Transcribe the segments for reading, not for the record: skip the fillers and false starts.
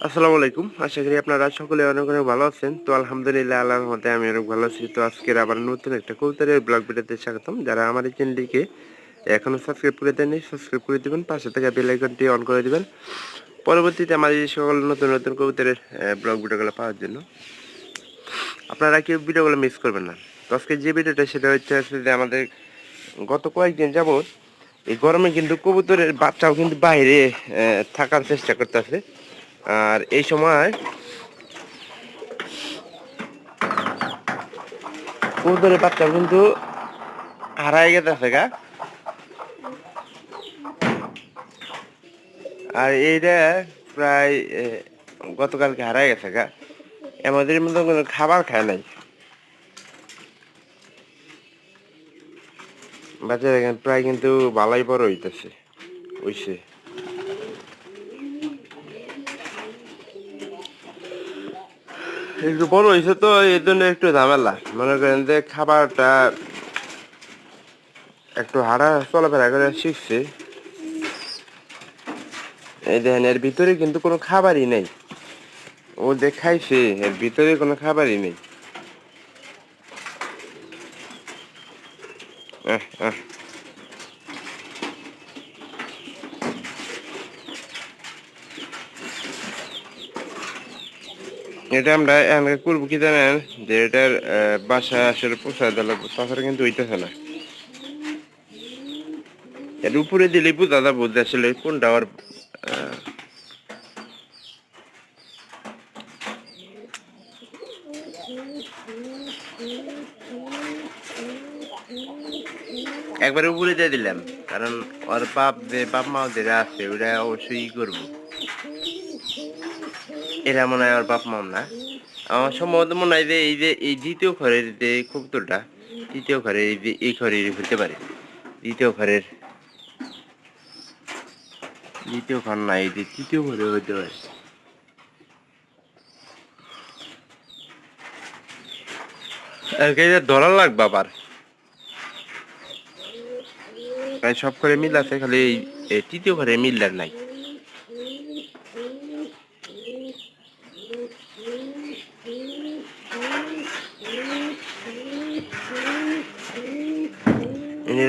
আসসালামু আলাইকুম। আশা করি আপনারা সকলে অনেক অনেক ভালো আছেন। তো আলহামদুলিল্লাহ আল্লাহর রহমতে আমি অনেক ভালো আছি। তো আজকের আবার নতুন একটা কবুতরের ব্লগ ভিডিওতে স্বাগতম। যারা আমার এই চ্যানেলটিকে এখনো সাবস্ক্রাইব করে দেননি সাবস্ক্রাইব করে দিবেন, পাশে থাকা বেল আইকনটি অন করে দিবেন পরবর্তীতে আমার এই সকল নতুন নতুন কবুতরের ব্লগ ভিডিওগুলো পাওয়ার জন্য। আপনারা কেউ ভিডিওগুলো মিস করবেন না। তো আজকে যে ভিডিওটা সেটা হচ্ছে যে আমাদের গত কয়েকদিন যাবৎ এই গরমে কিন্তু কবুতরের বাচ্চাও কিন্তু বাইরে থাকার চেষ্টা করতেছে। আর এই সময় কবুতরের বাচ্চাও কিন্তু হারাই গেছে গা। আর এইটা প্রায় গতকালকে হারাই গেছে গা। আমাদের মতো কোনো খাবার খায় নাই। বাচ্চা দেখেন প্রায় কিন্তু ভালোই বড় হইতেছে হইছে। একটু বড় হয়েছে তো এই জন্য একটু ঝামেলা। মনে করেন যে খাবারটা একটু হাঁটা চলাফেরা করে শিখছে। এই দেখেন এর ভিতরে কিন্তু কোনো খাবারই নেই। ও যে খাইছে এর ভিতরে কোনো খাবারই নেই। আহ আহ এটা আমরা এখানে করবো কি জানেন, যে এটার বাসা আসলে পোষায় দিলে তাছাড়া কিন্তু হইতেছে না। এর উপরে দিলে বোঝা যাবো যে আসলে কোনটা আর একবারে উপরে দিয়ে দিলাম, কারণ ওর বাপ মা যেটা আছে ওটা অবশ্যই করবো। এরা মনে হয় ওর বাপ মাও না। আমার সম্ভবত মনে হয় যে এই দ্বিতীয় ঘরের যে কবুতরটা, তৃতীয় ঘরের এই ঘরের হতে পারে। দ্বিতীয় ঘরের দ্বিতীয় ঘর না, এই যে তৃতীয় ঘরে হতে পারে। ধরা লাগবে আবার, প্রায় সব ঘরে মিল আছে, খালি এই তৃতীয় ঘরে মিললার নাই।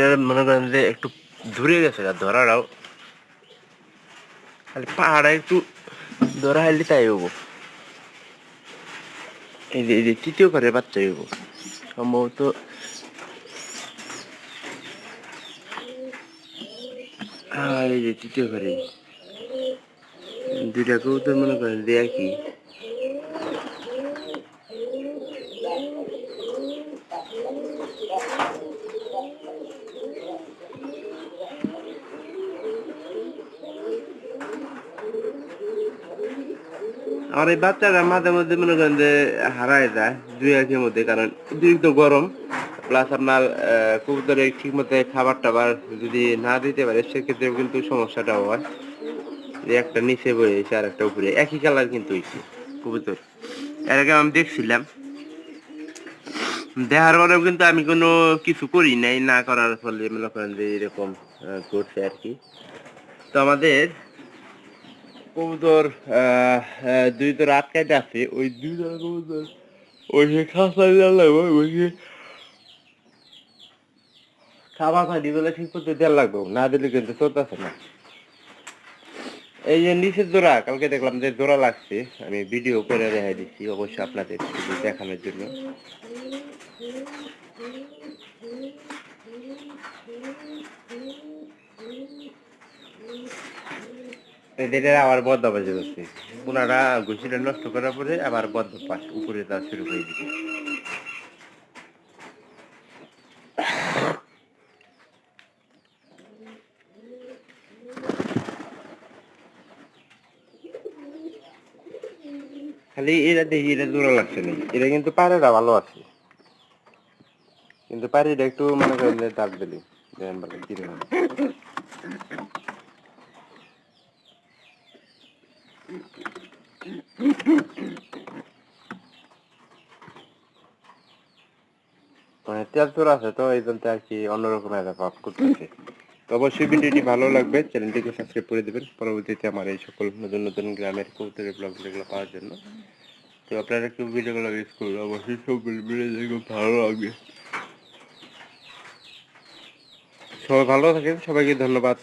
এরা মনে করেন যে একটু দূরে গেছে ধরাটাও, খালি পাহাড়া একটু ধরা হাইলে তাই হবো। এই যে তৃতীয় ঘরের বাচ্চা হইব সম্ভবত। এই যে তৃতীয় ঘরে দুইটা কবুতর মনে করেন যে একই। আর এই বাচ্চারা মাঝে মধ্যে মনে করেন যে হারায় যায় দুই একের মধ্যে, কারণ অতিরিক্ত গরম প্লাস আপনার কবুতরে ঠিক মতো খাবার টাবার যদি না দিতে পারে সেক্ষেত্রেও কিন্তু সমস্যাটাও হয়। যে একটা নিচে বয়ে হয়েছে আর একটা উপরে, একই কালার কিন্তু হয়েছে কবুতর। এর আগে আমি দেখছিলাম, দেখার পরেও কিন্তু আমি কোনো কিছু করি নাই, না করার ফলে মনে করেন যে এরকম করছে আর কি। তো আমাদের কবুতর দুই তো রাত কাটে আছে, ওই দুই কবুতর ওই যে খাঁচা লাগবে ওই যে খাবার পানি গুলো ঠিক করতে দেওয়া লাগবে, না দিলে কিন্তু চলতেছে না। এই যে নিচের জোড়া কালকে দেখলাম যে জোড়া লাগছে, আমি ভিডিও করে দেখাই দিচ্ছি অবশ্যই আপনাদের শুধু দেখানোর জন্য। এদের আবার বদ্ধ বাজে যাচ্ছে, ওনারা ঘুষিটা নষ্ট করার পরে আবার বদ্ধ পাশ উপরে তা শুরু করে দিচ্ছে। খালি এরা দেখি এটা জোড়া লাগছে না, এটা কিন্তু পায়রাটা ভালো আছে, কিন্তু পায়রাটা একটু মনে করেন যে দাগ দিলি দেখেন বলে কিরকম। মানে তেল চোর আছে তো এই জন্য আর কি অন্যরকম একটা ভাব করতেছে। তো অবশ্যই ভিডিওটি ভালো লাগবে, চ্যানেলটিকে সাবস্ক্রাইব করে দেবেন পরবর্তীতে আমার এই সকল নতুন নতুন গ্রামের কবুতরের ব্লগগুলো পাওয়ার জন্য। তো আপনারা একটু ভিডিওগুলো ইউজ করলে অবশ্যই সব ভিডিও দেখে ভালো লাগবে। সবাই ভালো থাকেন, সবাইকে ধন্যবাদ।